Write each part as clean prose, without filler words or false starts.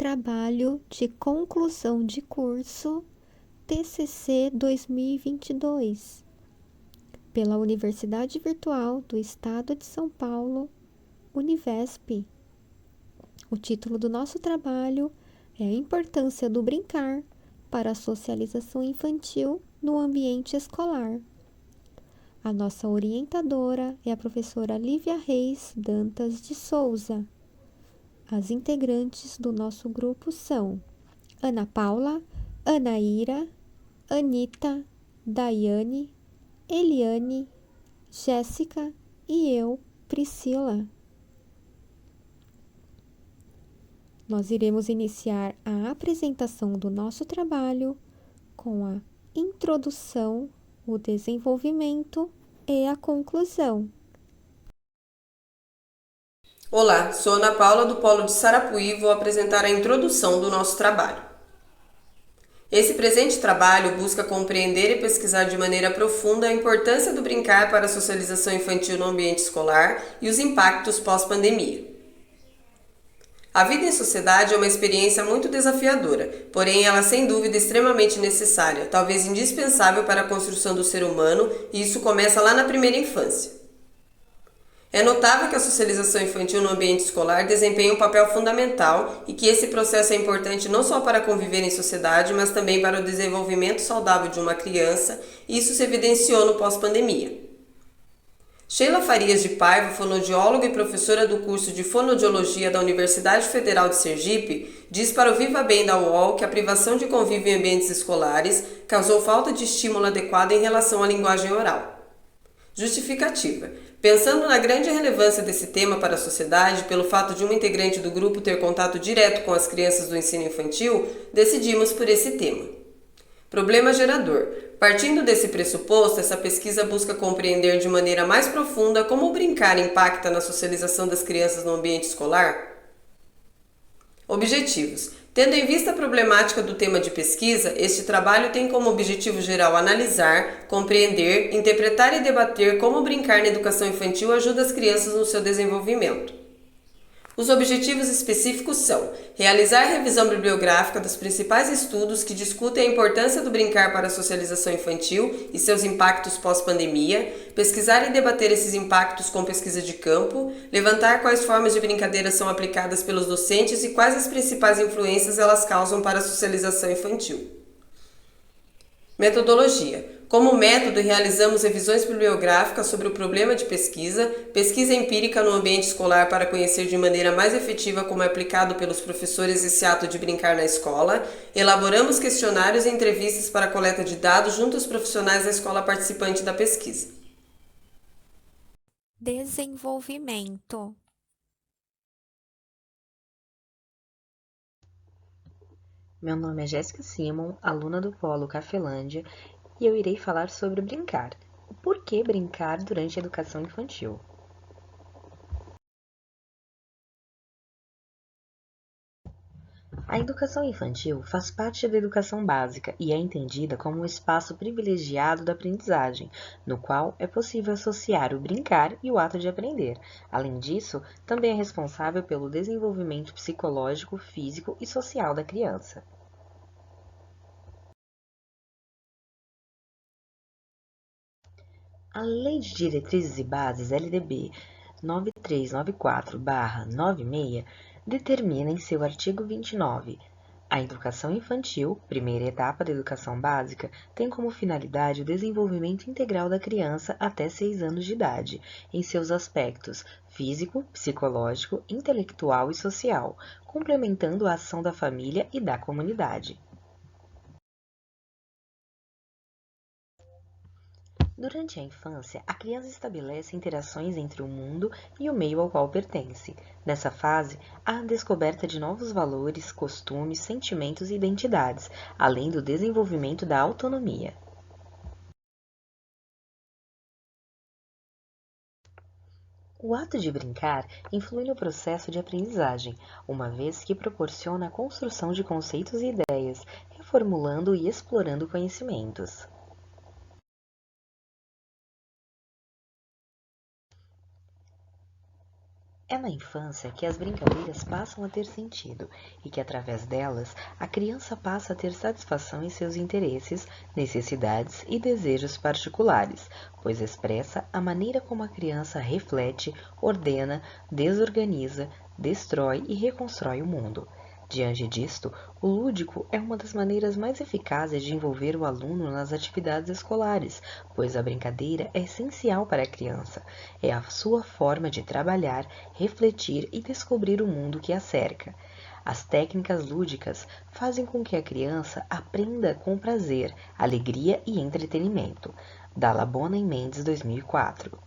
trabalho de conclusão de curso TCC 2022, pela Universidade Virtual do Estado de São Paulo, Univesp. O título do nosso trabalho é a importância do brincar para a socialização infantil no ambiente escolar. A nossa orientadora é a professora Lívia Reis Dantas de Souza. As integrantes do nosso grupo são Ana Paula, Anaíra, Anita, Daiane, Eliane, Jéssica e eu, Priscila. Nós iremos iniciar a apresentação do nosso trabalho com a introdução, o desenvolvimento e a conclusão. Olá, sou Ana Paula do Polo de Sarapuí e vou apresentar a introdução do nosso trabalho. Esse presente trabalho busca compreender e pesquisar de maneira profunda a importância do brincar para a socialização infantil no ambiente escolar e os impactos pós-pandemia. A vida em sociedade é uma experiência muito desafiadora, porém ela sem dúvida extremamente necessária, talvez indispensável para a construção do ser humano, e isso começa lá na primeira infância. É notável que a socialização infantil no ambiente escolar desempenha um papel fundamental e que esse processo é importante não só para conviver em sociedade, mas também para o desenvolvimento saudável de uma criança, e isso se evidenciou no pós-pandemia. Sheila Farias de Paiva, fonoaudióloga e professora do curso de Fonoaudiologia da Universidade Federal de Sergipe, diz para o Viva Bem da UOL que a privação de convívio em ambientes escolares causou falta de estímulo adequado em relação à linguagem oral. Justificativa. Pensando na grande relevância desse tema para a sociedade, pelo fato de uma integrante do grupo ter contato direto com as crianças do ensino infantil, decidimos por esse tema. Problema gerador. Partindo desse pressuposto, essa pesquisa busca compreender de maneira mais profunda como o brincar impacta na socialização das crianças no ambiente escolar. Objetivos. Tendo em vista a problemática do tema de pesquisa, este trabalho tem como objetivo geral analisar, compreender, interpretar e debater como brincar na educação infantil ajuda as crianças no seu desenvolvimento. Os objetivos específicos são realizar a revisão bibliográfica dos principais estudos que discutem a importância do brincar para a socialização infantil e seus impactos pós-pandemia, pesquisar e debater esses impactos com pesquisa de campo, levantar quais formas de brincadeira são aplicadas pelos docentes e quais as principais influências elas causam para a socialização infantil. Metodologia. Como método, realizamos revisões bibliográficas sobre o problema de pesquisa, pesquisa empírica no ambiente escolar para conhecer de maneira mais efetiva como é aplicado pelos professores esse ato de brincar na escola, elaboramos questionários e entrevistas para a coleta de dados junto aos profissionais da escola participante da pesquisa. Desenvolvimento. Meu nome é Jéssica Simon, aluna do Polo Cafelândia, e eu irei falar sobre brincar. O porquê brincar durante a educação infantil? A educação infantil faz parte da educação básica e é entendida como um espaço privilegiado da aprendizagem, no qual é possível associar o brincar e o ato de aprender. Além disso, também é responsável pelo desenvolvimento psicológico, físico e social da criança. A Lei de Diretrizes e Bases LDB 9394/96 determina em seu artigo 29: a educação infantil, primeira etapa da educação básica, tem como finalidade o desenvolvimento integral da criança até 6 anos de idade, em seus aspectos físico, psicológico, intelectual e social, complementando a ação da família e da comunidade. Durante a infância, a criança estabelece interações entre o mundo e o meio ao qual pertence. Nessa fase, há a descoberta de novos valores, costumes, sentimentos e identidades, além do desenvolvimento da autonomia. O ato de brincar influi no processo de aprendizagem, uma vez que proporciona a construção de conceitos e ideias, reformulando e explorando conhecimentos. É na infância que as brincadeiras passam a ter sentido e que, através delas, a criança passa a ter satisfação em seus interesses, necessidades e desejos particulares, pois expressa a maneira como a criança reflete, ordena, desorganiza, destrói e reconstrói o mundo. Diante disto, o lúdico é uma das maneiras mais eficazes de envolver o aluno nas atividades escolares, pois a brincadeira é essencial para a criança. É a sua forma de trabalhar, refletir e descobrir o mundo que a cerca. As técnicas lúdicas fazem com que a criança aprenda com prazer, alegria e entretenimento. Dall'Abona e Mendes, 2004.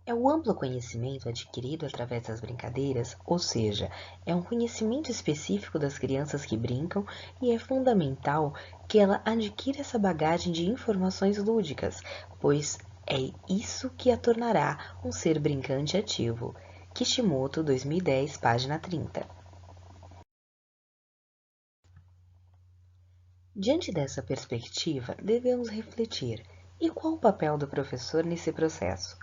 É o amplo conhecimento adquirido através das brincadeiras, ou seja, é um conhecimento específico das crianças que brincam e é fundamental que ela adquira essa bagagem de informações lúdicas, pois é isso que a tornará um ser brincante ativo. Kishimoto, 2010, página 30. Diante dessa perspectiva, devemos refletir: e qual o papel do professor nesse processo?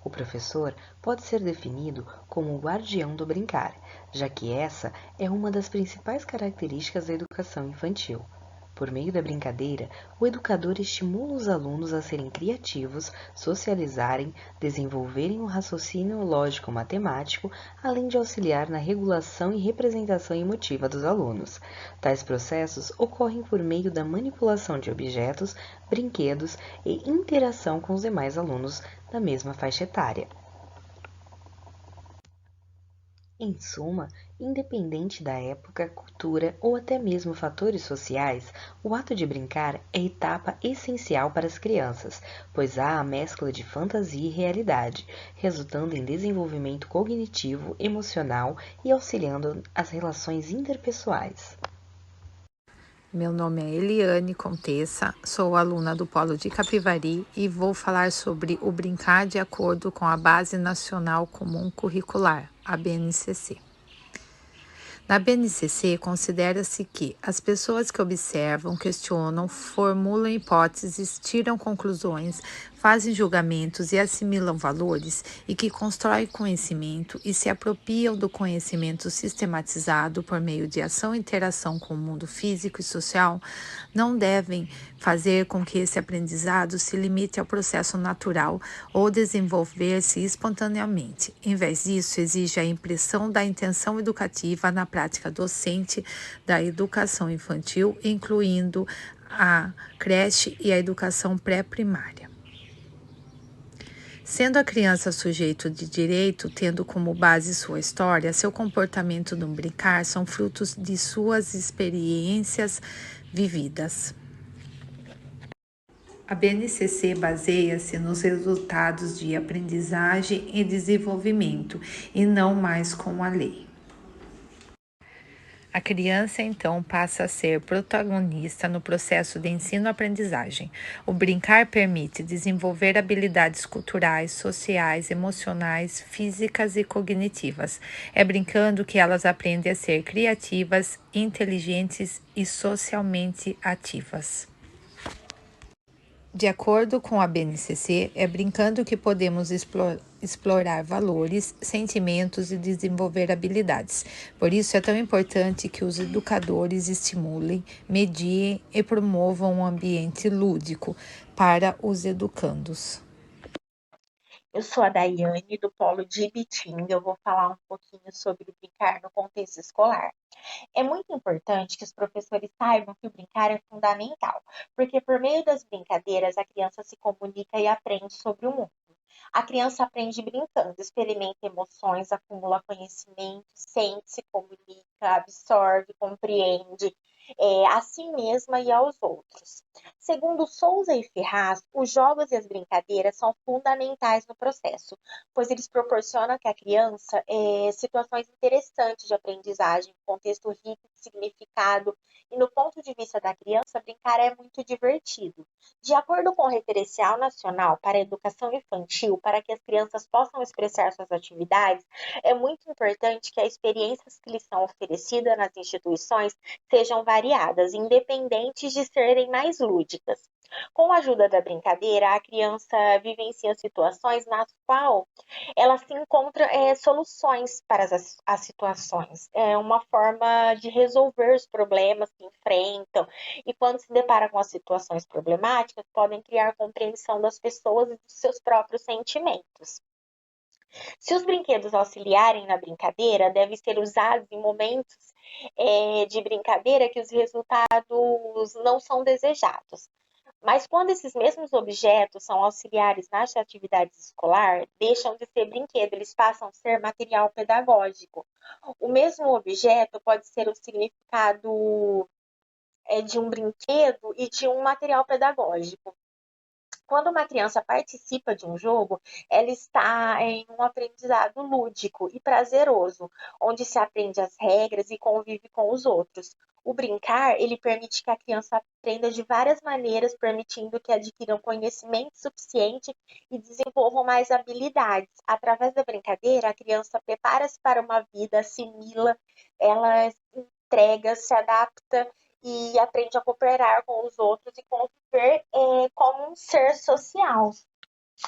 O professor pode ser definido como o guardião do brincar, já que essa é uma das principais características da educação infantil. Por meio da brincadeira, o educador estimula os alunos a serem criativos, socializarem, desenvolverem um raciocínio lógico-matemático, além de auxiliar na regulação e representação emotiva dos alunos. Tais processos ocorrem por meio da manipulação de objetos, brinquedos e interação com os demais alunos da mesma faixa etária. Em suma, independente da época, cultura ou até mesmo fatores sociais, o ato de brincar é etapa essencial para as crianças, pois há a mescla de fantasia e realidade, resultando em desenvolvimento cognitivo, emocional e auxiliando as relações interpessoais. Meu nome é Eliane Contessa, sou aluna do Polo de Capivari e vou falar sobre o brincar de acordo com a Base Nacional Comum Curricular, a BNCC. Na BNCC, considera-se que as pessoas que observam, questionam, formulam hipóteses, tiram conclusões, fazem julgamentos e assimilam valores e que constroem conhecimento e se apropriam do conhecimento sistematizado por meio de ação e interação com o mundo físico e social, não devem fazer com que esse aprendizado se limite ao processo natural ou desenvolver-se espontaneamente. Em vez disso, exige a impressão da intenção educativa na prática docente da educação infantil, incluindo a creche e a educação pré-primária. Sendo a criança sujeito de direito, tendo como base sua história, seu comportamento no brincar são frutos de suas experiências vividas. A BNCC baseia-se nos resultados de aprendizagem e desenvolvimento, e não mais com a lei. A criança, então, passa a ser protagonista no processo de ensino-aprendizagem. O brincar permite desenvolver habilidades culturais, sociais, emocionais, físicas e cognitivas. É brincando que elas aprendem a ser criativas, inteligentes e socialmente ativas. De acordo com a BNCC, é brincando que podemos explorar valores, sentimentos e desenvolver habilidades. Por isso é tão importante que os educadores estimulem, mediem e promovam um ambiente lúdico para os educandos. Eu sou a Daiane, do Polo de Ibitinga. Eu vou falar um pouquinho sobre o brincar no contexto escolar. É muito importante que os professores saibam que o brincar é fundamental, porque por meio das brincadeiras a criança se comunica e aprende sobre o mundo. A criança aprende brincando, experimenta emoções, acumula conhecimento, sente, se comunica, absorve, compreende a si mesma e aos outros. Segundo Souza e Ferraz, os jogos e as brincadeiras são fundamentais no processo, pois eles proporcionam que a criança situações interessantes de aprendizagem, contexto rico de significado, e no ponto de vista da criança, brincar é muito divertido. De acordo com o Referencial Nacional para a Educação Infantil, para que as crianças possam expressar suas atividades, é muito importante que as experiências que lhes são oferecidas nas instituições sejam variadas, independentes de serem mais lúdicas. Com a ajuda da brincadeira, a criança vivencia situações nas quais ela se encontra soluções para as situações. É uma forma de resolver os problemas que enfrentam e quando se depara com as situações problemáticas, podem criar compreensão das pessoas e dos seus próprios sentimentos. Se os brinquedos auxiliarem na brincadeira, devem ser usados em momentos de brincadeira que os resultados não são desejados. Mas quando esses mesmos objetos são auxiliares nas atividades escolar, deixam de ser brinquedo, eles passam a ser material pedagógico. O mesmo objeto pode ser o significado de um brinquedo e de um material pedagógico. Quando uma criança participa de um jogo, ela está em um aprendizado lúdico e prazeroso, onde se aprende as regras e convive com os outros. O brincar, ele permite que a criança aprenda de várias maneiras, permitindo que adquiram conhecimento suficiente e desenvolvam mais habilidades. Através da brincadeira, a criança prepara-se para uma vida, assimila, ela entrega, se adapta e aprende a cooperar com os outros e conviver como um ser social.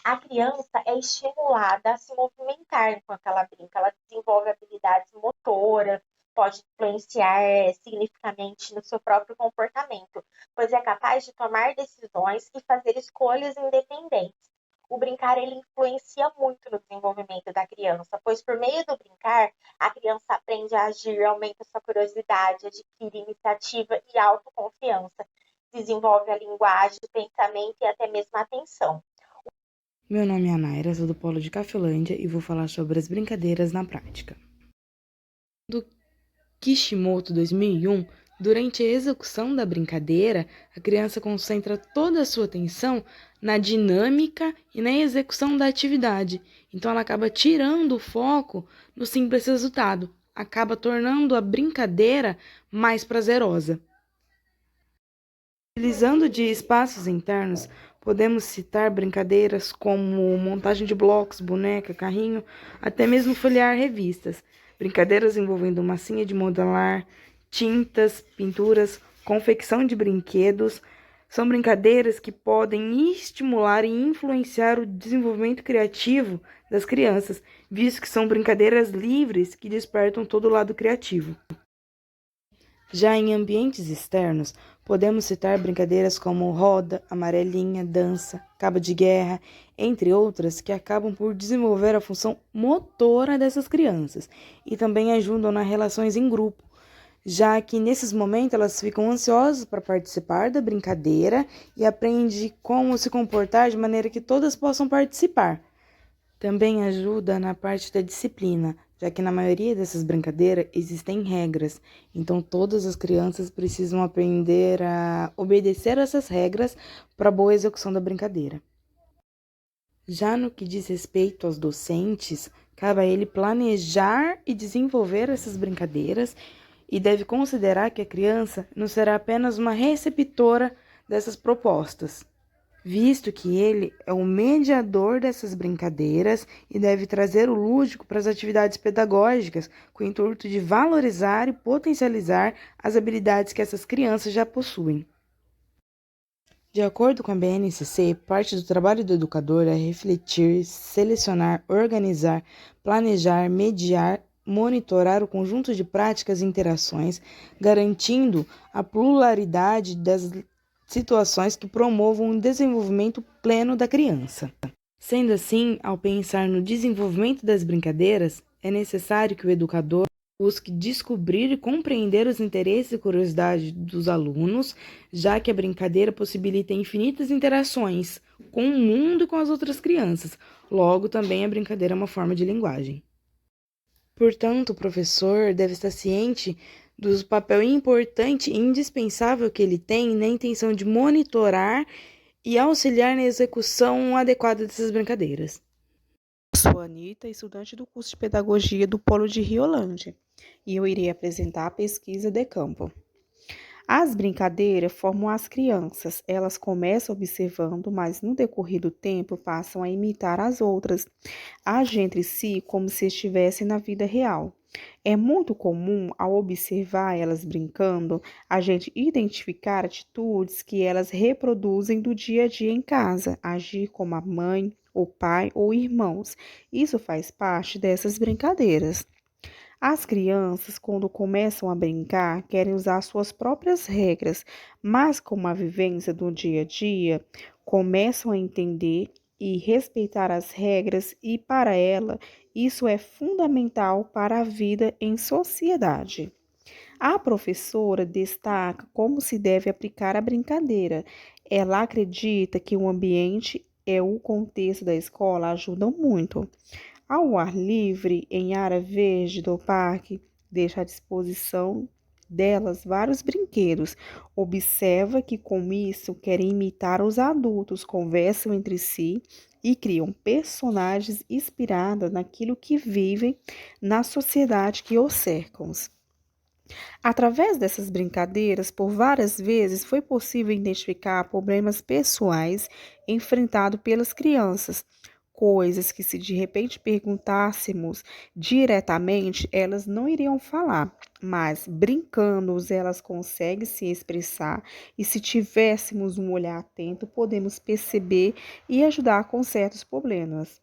A criança é estimulada a se movimentar enquanto ela brinca, ela desenvolve habilidades motoras, pode influenciar significativamente no seu próprio comportamento, pois é capaz de tomar decisões e fazer escolhas independentes. O brincar ele influencia muito no desenvolvimento da criança, pois por meio do brincar, a criança aprende a agir, aumenta sua curiosidade, adquire iniciativa e autoconfiança, desenvolve a linguagem, o pensamento e até mesmo a atenção. Meu nome é Anaira, sou do Polo de Cafelândia e vou falar sobre as brincadeiras na prática. Do Kishimoto 2001, durante a execução da brincadeira, a criança concentra toda a sua atenção na dinâmica e na execução da atividade. Então ela acaba tirando o foco no simples resultado, acaba tornando a brincadeira mais prazerosa. Utilizando de espaços internos, podemos citar brincadeiras como montagem de blocos, boneca, carrinho, até mesmo folhear revistas. Brincadeiras envolvendo massinha de modelar, tintas, pinturas, confecção de brinquedos. São brincadeiras que podem estimular e influenciar o desenvolvimento criativo das crianças, visto que são brincadeiras livres que despertam todo o lado criativo. Já em ambientes externos, podemos citar brincadeiras como roda, amarelinha, dança, cabo de guerra, entre outras que acabam por desenvolver a função motora dessas crianças e também ajudam nas relações em grupo, já que nesses momentos elas ficam ansiosas para participar da brincadeira e aprendem como se comportar de maneira que todas possam participar. Também ajuda na parte da disciplina, já que na maioria dessas brincadeiras existem regras, então todas as crianças precisam aprender a obedecer essas regras para a boa execução da brincadeira. Já no que diz respeito aos docentes, cabe a ele planejar e desenvolver essas brincadeiras e deve considerar que a criança não será apenas uma receptora dessas propostas, visto que ele é o mediador dessas brincadeiras e deve trazer o lúdico para as atividades pedagógicas, com o intuito de valorizar e potencializar as habilidades que essas crianças já possuem. De acordo com a BNCC, parte do trabalho do educador é refletir, selecionar, organizar, planejar, mediar, monitorar o conjunto de práticas e interações, garantindo a pluralidade das situações que promovam o desenvolvimento pleno da criança. Sendo assim, ao pensar no desenvolvimento das brincadeiras, é necessário que o educador busque descobrir e compreender os interesses e curiosidades dos alunos, já que a brincadeira possibilita infinitas interações com o mundo e com as outras crianças. Logo, também a brincadeira é uma forma de linguagem. Portanto, o professor deve estar ciente do papel importante e indispensável que ele tem na intenção de monitorar e auxiliar na execução adequada dessas brincadeiras. Sou a Anitta, estudante do curso de Pedagogia do Polo de Riolândia, e eu irei apresentar a pesquisa de campo. As brincadeiras formam as crianças, elas começam observando, mas no decorrer do tempo passam a imitar as outras, agem entre si como se estivessem na vida real. É muito comum, ao observar elas brincando, a gente identificar atitudes que elas reproduzem do dia a dia em casa, agir como a mãe, o pai ou irmãos. Isso faz parte dessas brincadeiras. As crianças, quando começam a brincar, querem usar suas próprias regras, mas com a vivência do dia a dia, começam a entender e respeitar as regras, e para ela, isso é fundamental para a vida em sociedade. A professora destaca como se deve aplicar a brincadeira. Ela acredita que o ambiente e o contexto da escola ajudam muito. Ao ar livre, em área verde do parque, deixa à disposição delas vários brinquedos. Observa que com isso querem imitar os adultos, conversam entre si e criam personagens inspirados naquilo que vivem na sociedade que os cercam. Através dessas brincadeiras, por várias vezes foi possível identificar problemas pessoais enfrentados pelas crianças, coisas que, se de repente perguntássemos diretamente, elas não iriam falar, mas brincando, elas conseguem se expressar, e se tivéssemos um olhar atento, podemos perceber e ajudar com certos problemas.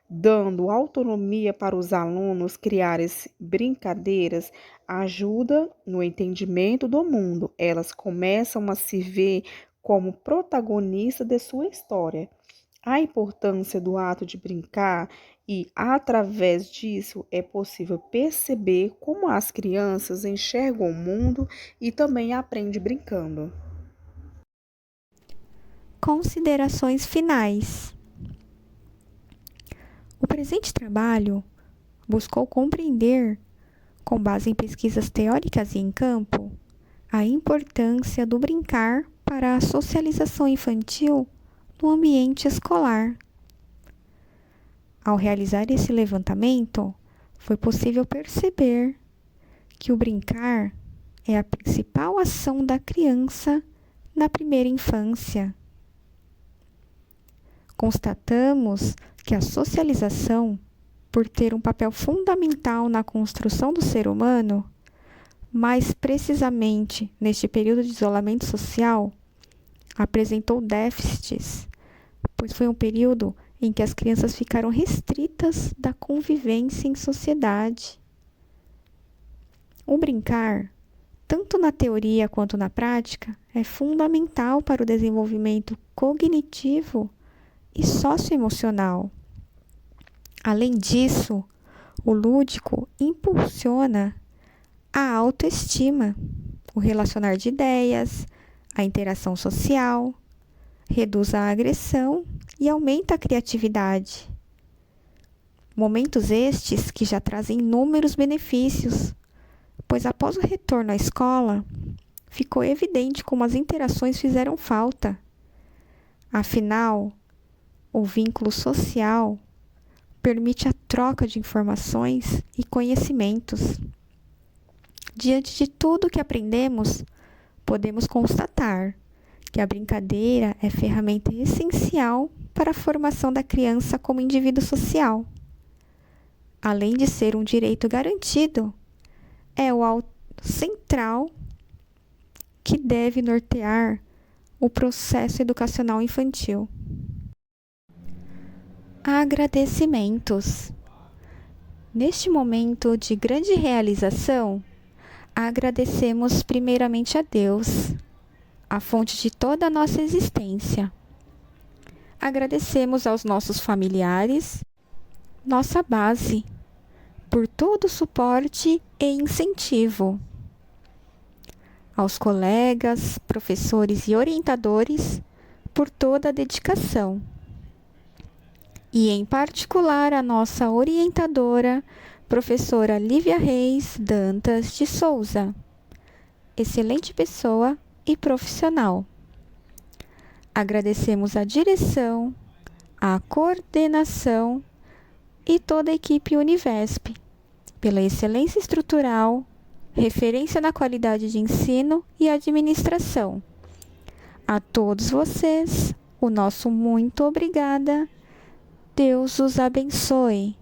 Dando autonomia para os alunos criarem brincadeiras, ajuda no entendimento do mundo. Elas começam a se ver como protagonistas de sua história. A importância do ato de brincar e, através disso, é possível perceber como as crianças enxergam o mundo e também aprendem brincando. Considerações finais. O presente trabalho buscou compreender, com base em pesquisas teóricas e em campo, a importância do brincar para a socialização infantil no ambiente escolar. Ao realizar esse levantamento, foi possível perceber que o brincar é a principal ação da criança na primeira infância. Constatamos que a socialização, por ter um papel fundamental na construção do ser humano, mais precisamente neste período de isolamento social, apresentou déficits, pois foi um período em que as crianças ficaram restritas da convivência em sociedade. O brincar, tanto na teoria quanto na prática, é fundamental para o desenvolvimento cognitivo e socioemocional. Além disso, o lúdico impulsiona a autoestima, o relacionar de ideias, a interação social, reduz a agressão e aumenta a criatividade. Momentos estes que já trazem inúmeros benefícios, pois após o retorno à escola, ficou evidente como as interações fizeram falta. Afinal, o vínculo social permite a troca de informações e conhecimentos. Diante de tudo que aprendemos, podemos constatar que a brincadeira é ferramenta essencial para a formação da criança como indivíduo social. Além de ser um direito garantido, é o auto central que deve nortear o processo educacional infantil. Agradecimentos. Neste momento de grande realização, agradecemos primeiramente a Deus, a fonte de toda a nossa existência. Agradecemos aos nossos familiares, nossa base, por todo o suporte e incentivo. Aos colegas, professores e orientadores, por toda a dedicação. E, em particular, a nossa orientadora, professora Lívia Reis Dantas de Souza. Excelente pessoa e profissional. Agradecemos a direção, a coordenação e toda a equipe Univesp pela excelência estrutural, referência na qualidade de ensino e administração. A todos vocês, o nosso muito obrigada. Deus os abençoe.